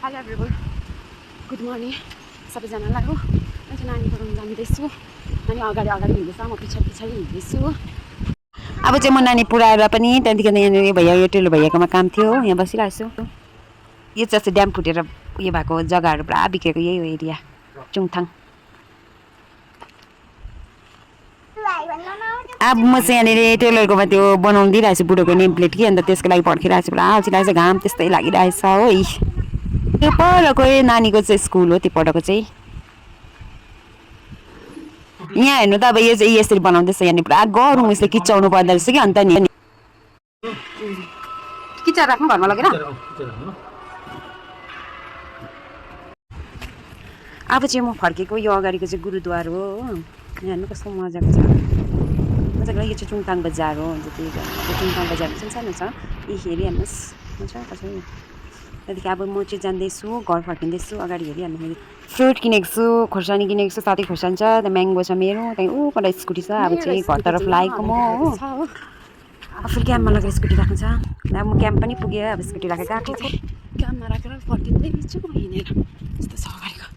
High everyone, good morning सबैजनालाई हो। म चाहिँ नानी पढाउनु जाँदैछु। नानी अगाडि अगाडि हिँड्दैछ, म पछाडि पछाडि हिँड्दैछु। अब चाहिँ म नानी पुऱ्याएर पनि त्यहाँदेखि यहाँनिर भैया यो टेलो भैयाकोमा काम थियो हो, यहाँ बसिरहेको छु। यो चाहिँ ड्याम फुटेर उयो भएको जग्गाहरू पुरा बिग्रेको यही हो एरिया चुङथाङ। अब म चाहिँ यहाँनिर टेलरकोमा त्यो बनाउनु दिइरहेको छु बुढोको नेम प्लेट कि, अन्त त्यसको लागि पर्खिरहेको छु। पुरा अल्छिरहेको छ, घाम त्यस्तै लागिरहेछ हो। त्यो परको नानीको चाहिँ स्कुल हो, त्यो परको चाहिँ यहाँ हेर्नु त। अब यो चाहिँ यसरी बनाउँदैछ, यहाँनिर पुरा गरौँ यसले किचाउनु पर्दो रहेछ कि, अन्त नि किचा राख्नु घरमा लगेर। अब चाहिँ म फर्केको यो अगाडिको चाहिँ गुरुद्वार हो। यहाँ हेर्नु कस्तो मजाको छ, मजाको। यो चाहिँ चुङथाङ बजार हो, जति चुङथाङ बजार सानो छ। यी हेरी हेर्नुहोस् मजाको छ। त्यहाँदेखि अब म चाहिँ जाँदैछु, घर फर्किँदैछु। अगाडि हेरिहाल्नु, मैले फ्रुट किनेको छु, खोर्सानी किनेको छु, साथै खोर्सानी छ, त्यहाँ म्याङ्गो छ मेरो। त्यहाँदेखि ऊबाट स्कुटी छ। अब चाहिँ घरतर्फ लागेको म हो। अब फेरि क्याम्पमा लगेर स्कुटी राख्नु छ। अब म क्याम्प पनि पुगेँ, अब स्कुटी राखेर गएको चाहिँ क्याम्पमा राखेर फर्किँदैछु हिँडेर। यस्तो छ अगाडिको